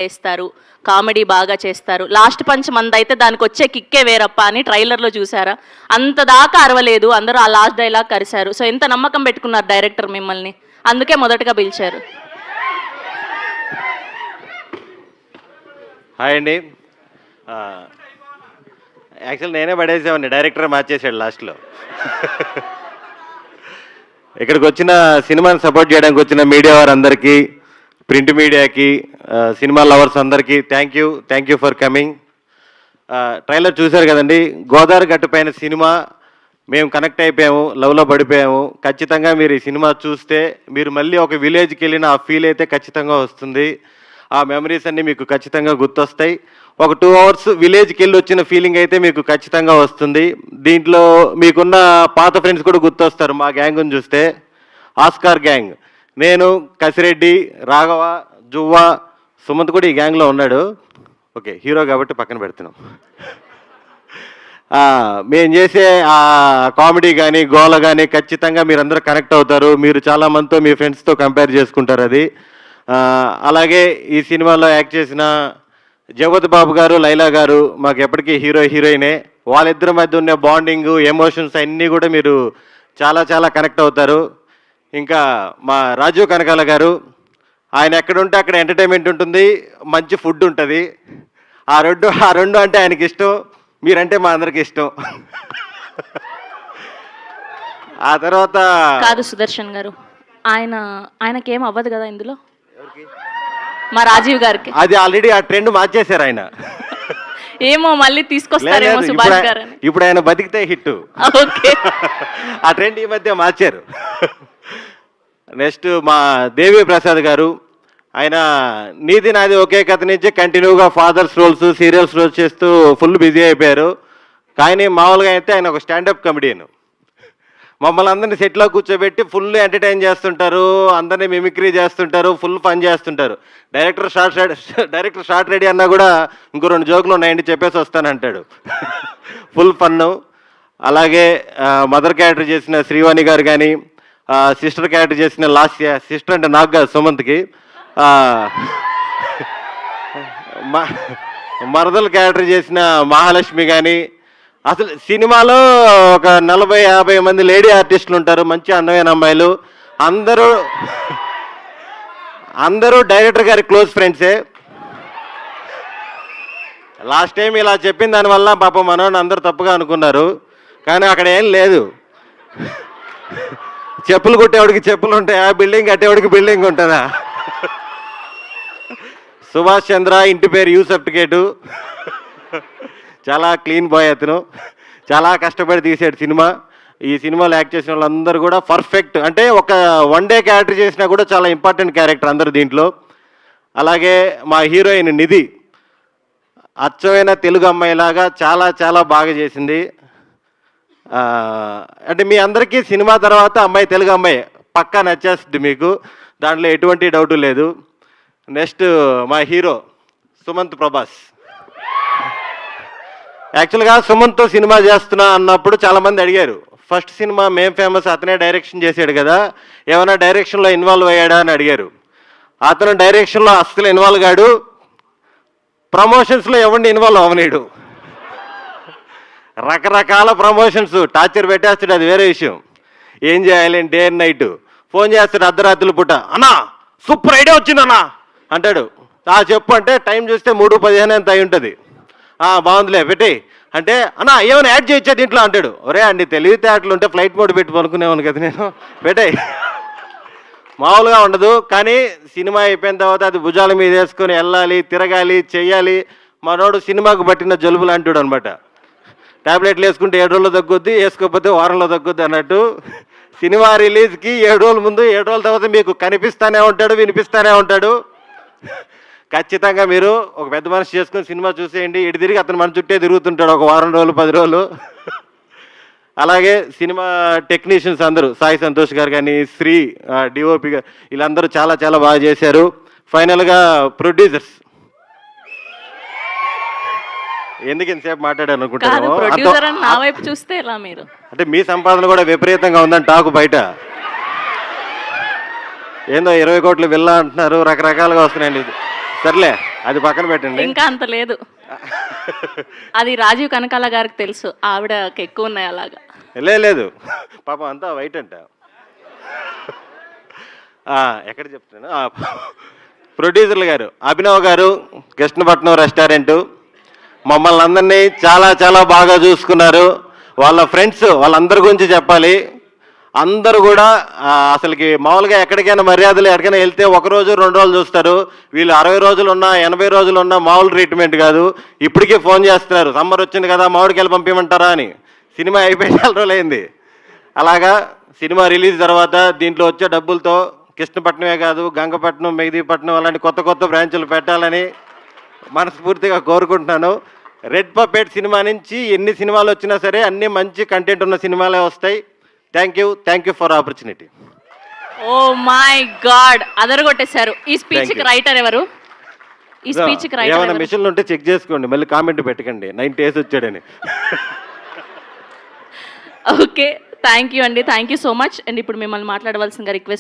చేస్తారు, కామెడీ బాగా చేస్తారు. లాస్ట్ పంచ్ మందైతే దానికి వచ్చే కిక్కే వేరప్ప అని ట్రైలర్లో చూసారా? అంత దాకా అరవలేదు, అందరూ ఆ లాస్ట్ డైలాగ్ కరిశారు. సో ఎంత నమ్మకం పెట్టుకున్నారు డైరెక్టర్ మిమ్మల్ని, అందుకే మొదటగా పిలిచారు. హాయ్ అండి. యాక్చువల్ నేనే పడేసామండి, డైరెక్టర్ మార్చేసాడు లాస్ట్లో. ఇక్కడికి వచ్చిన సినిమాని సపోర్ట్ చేయడానికి వచ్చిన మీడియా వారందరికీ, ప్రింట్ మీడియాకి, సినిమా లవర్స్ అందరికీ thank you for coming. Trailer చూశారు కదండి, గోదావరి గట్టు పైన సినిమా. మేము కనెక్ట్ అయిపోయాము, లవ్లో పడిపోయాము. ఖచ్చితంగా మీరు ఈ సినిమా చూస్తే మీరు మళ్ళీ ఒక విలేజ్కి వెళ్ళిన ఆ ఫీల్ అయితే ఖచ్చితంగా వస్తుంది. ఆ మెమరీస్ అన్నీ మీకు ఖచ్చితంగా గుర్తొస్తాయి. ఒక 2 hours విలేజ్కి వెళ్ళి వచ్చిన ఫీలింగ్ అయితే మీకు ఖచ్చితంగా వస్తుంది. దీంట్లో మీకున్న పాత ఫ్రెండ్స్ కూడా గుర్తొస్తారు. మా గ్యాంగ్ని చూస్తే ఆస్కార్ గ్యాంగ్, నేను, కసిరెడ్డి, రాఘవ, జువ్వా, సుమంత్ కూడా ఈ గ్యాంగ్లో ఉన్నాడు. ఓకే, హీరో కాబట్టి పక్కన పెడుతున్నాం. మేము చేసే ఆ కామెడీ కానీ గోల కానీ ఖచ్చితంగా మీరందరూ కనెక్ట్ అవుతారు. మీరు చాలామందితో మీ ఫ్రెండ్స్తో కంపేర్ చేసుకుంటారు అది. అలాగే ఈ సినిమాలో యాక్ట్ చేసిన జగపతి బాబు గారు, లైలా గారు మాకు ఎప్పటికీ హీరోయినే. వాళ్ళిద్దరి మధ్య ఉన్న బాండింగ్, ఎమోషన్స్ అన్నీ కూడా మీరు చాలా కనెక్ట్ అవుతారు. ఇంకా మా రాజీవ్ కనకాల గారు, ఆయన ఎక్కడుంటే అక్కడ ఎంటర్టైన్మెంట్ ఉంటుంది, మంచి ఫుడ్ ఉంటుంది. ఆ రెండు అంటే ఆయనకి ఇష్టం, మీరంటే మా అందరికి ఇష్టం. ఆ తర్వాత కాదు సుదర్శన్ గారు, ఆయనకేం అవ్వదు కదా ఇందులో, మా రాజీవ్ గారికి. అది ఆల్రెడీ ఆ ట్రెండ్ మార్చేశారు ఆయన. ఏమో మళ్ళీ తీసుకొస్తారేమో సుభాష్ గారు. ఇప్పుడు ఆయన బతికితే హిట్. ఓకే, ఆ ట్రెండ్ ఈ మధ్య మార్చారు. నెక్స్ట్ మా దేవి ప్రసాద్ గారు, ఆయన నీది నాది ఒకే కథ నుంచి కంటిన్యూగా ఫాదర్స్ రోల్స్, సీరియల్స్ రోల్స్ చేస్తూ ఫుల్ బిజీ అయిపోయారు. కానీ మామూలుగా అయితే ఆయన ఒక స్టాండప్ కమెడియన్. మమ్మల్ని అందరినీ సెట్లో కూర్చోబెట్టి ఫుల్ ఎంటర్టైన్ చేస్తుంటారు, అందరినీ మిమిక్రీ చేస్తుంటారు, ఫుల్ ఫన్ చేస్తుంటారు. డైరెక్టర్ షార్ట్ రెడీ అన్నా కూడా ఇంకో 2 జోకులు ఉన్నాయండి చెప్పేసి వస్తానంటాడు. Full fun. అలాగే మదర్ క్యారెక్టర్ చేసిన శ్రీవాణి గారు కానీ, సిస్టర్ క్యారెక్టర్ చేసిన లాస్య, సిస్టర్ అంటే నాకు కాదు సుమంత్కి, మరదల క్యారెక్టర్ చేసిన మహాలక్ష్మి కానీ, అసలు సినిమాలో ఒక 40-50 మంది లేడీ ఆర్టిస్టులు ఉంటారు, మంచి అందమైన అమ్మాయిలు. అందరూ డైరెక్టర్ గారి క్లోజ్ ఫ్రెండ్సే. లాస్ట్ టైం ఇలా చెప్పిన దానివల్ల పాపం మనోని అందరూ తప్పుగా అనుకున్నారు, కానీ అక్కడ ఏం లేదు. చెప్పులు కుట్టేవాడికి చెప్పులు ఉంటాయా, బిల్డింగ్ కట్టేవాడికి బిల్డింగ్ ఉంటుందా? సుభాష్ చంద్ర, ఇంటి పేరు యూ సర్టిఫికేటు. చాలా క్లీన్ బాయ్ అతను, చాలా కష్టపడి తీసాడు సినిమా. ఈ సినిమాలో యాక్ట్ చేసిన వాళ్ళందరూ కూడా పర్ఫెక్ట్. అంటే ఒక 1 day క్యారెక్టర్ చేసినా కూడా చాలా ఇంపార్టెంట్ క్యారెక్టర్ అందరూ దీంట్లో. అలాగే మా హీరోయిన్ నిధి, అచ్చమైన తెలుగు అమ్మాయిలాగా చాలా బాగా చేసింది. అంటే మీ అందరికీ సినిమా తర్వాత అమ్మాయి తెలుగు అమ్మాయి పక్కా నచ్చేస్తుంది మీకు, దాంట్లో ఎటువంటి డౌటు లేదు. నెక్స్ట్ మా హీరో సుమంత్ ప్రభాస్. యాక్చువల్గా సుమంత్తో సినిమా చేస్తున్నా అన్నప్పుడు చాలామంది అడిగారు, ఫస్ట్ సినిమా మేం ఫేమస్ అతనే డైరెక్షన్ చేశాడు కదా, ఏమైనా డైరెక్షన్లో ఇన్వాల్వ్ అయ్యాడా అని అడిగారు. అతను డైరెక్షన్లో అస్సలు ఇన్వాల్వ్ కాడు, ప్రమోషన్స్లో ఎవరిని ఇన్వాల్వ్ అవనీడు. రకరకాల ప్రమోషన్స్ టార్చర్ పెట్టేస్తాడు, అది వేరే విషయం. ఏం చేయాలి డే అండ్ నైట్ ఫోన్ చేస్తాడు, అర్ధరాత్రుల పూట, అన్నా సూపర్ ఐడియా వచ్చిందన్నా అంటాడు. చెప్పు అంటే టైం చూస్తే 3:15 ఎంత అయి ఉంటుంది. బాగుందిలే పెట్టి అంటే, అన్నా ఏమైనా యాడ్ చేయొచ్చా దీంట్లో అంటాడు. ఒరే అండి తెలివితేటలు ఉంటే ఫ్లైట్ మోడ్ పెట్టి పనుకునేవాను కదా నేను, పెట్టాయి. మామూలుగా ఉండదు. కానీ సినిమా అయిపోయిన తర్వాత అది భుజాల మీద వేసుకొని వెళ్ళాలి, తిరగాలి, చెయ్యాలి. మనోడు సినిమాకు పట్టిన జలుబు లాంటివాడు అనమాట. ట్యాబ్లెట్లు వేసుకుంటే 7 రోజుల్లో తగ్గుద్ది, వేసుకోకపోతే వారంలో తగ్గుద్ది అన్నట్టు. సినిమా రిలీజ్కి 7 రోజుల ముందు, 7 రోజుల తర్వాత మీకు కనిపిస్తూనే ఉంటాడు, వినిపిస్తూనే ఉంటాడు. ఖచ్చితంగా మీరు ఒక పెద్ద మనిషి చేసుకుని సినిమా చూసేయండి. ఇటు తిరిగి అతను మన చుట్టే తిరుగుతుంటాడు ఒక 1 రోజులు 10 రోజులు. అలాగే సినిమా టెక్నీషియన్స్ అందరూ, సాయి సంతోష్ గారు కానీ, శ్రీ డిఓపి గారు, వీళ్ళందరూ చాలా బాగా చేశారు. ఫైనల్గా ప్రొడ్యూసర్స్, ఎందుకు ఇంతసేపు మాట్లాడాను అనుకుంటాను, అంటే మీ సంపాదన కూడా విపరీతంగా ఉందని టాకు బయట. ఏందో 20 కోట్లు విల్లా అంటున్నారు, రకరకాలుగా వస్తున్నాయండి. సర్లే. అది పక్కన పెట్టండి. ఇంకా అంత లేదు. అది రాజీవ్ కనకాల గారికి తెలుసు, ఆవిడకి ఎక్కువ ఉన్నాయి అలాగా. లేదు పాపం అంతా వైట్ అంట. ఎక్కడ చెప్తాను, ప్రొడ్యూసర్లు గారు అభినవ్ గారు, కృష్ణపట్నం రెస్టారెంటు మమ్మల్ని అందరినీ చాలా చాలా బాగా చూసుకున్నారు. వాళ్ళ ఫ్రెండ్స్ వాళ్ళందరి గురించి చెప్పాలి. అందరూ కూడా అసలుకి మామూలుగా ఎక్కడికైనా మర్యాదలు ఎక్కడికైనా వెళ్తే 1 రోజు 2 రోజులు చూస్తారు. వీళ్ళు 60 రోజులు ఉన్నా 80 రోజులు ఉన్నా మామూలు ట్రీట్మెంట్ కాదు. ఇప్పటికే ఫోన్ చేస్తున్నారు, సమ్మర్ వచ్చింది కదా మామిడికాయలు పంపించమంటారా అని. సినిమా అయిపోయి 4 రోజులు అయింది. అలాగా సినిమా రిలీజ్ తర్వాత దీంట్లో వచ్చే డబ్బులతో కృష్ణపట్నమే కాదు, గంగపట్నం, మెహదీపట్నం అలాంటి కొత్త కొత్త బ్రాంచులు పెట్టాలని మనస్ఫూర్తిగా కోరుకుంటున్నాను. రెడ్ పపెట్ సినిమా నుంచి ఎన్ని సినిమాలు వచ్చినా సరే అన్ని మంచి కంటెంట్ ఉన్న సినిమాలే వస్తాయి. Thank you for opportunity. Oh my god, అదరగొట్టేశారు. ఈ స్పీచ్ కి రైటర్ ఎవరు? ఈ స్పీచ్ కి రైటర్ ఏమైనా మిషన్లు ఉంటే చెక్ చేసుకోండి, మళ్ళీ కామెంట్ పెట్టకండి 90 డేస్ వచ్చాడని. ఓకే, థ్యాంక్ యూ అండి, thank you so much. And ఇప్పుడు మిమ్మల్ని మాట్లాడవలసిందిగా రిక్వెస్ట్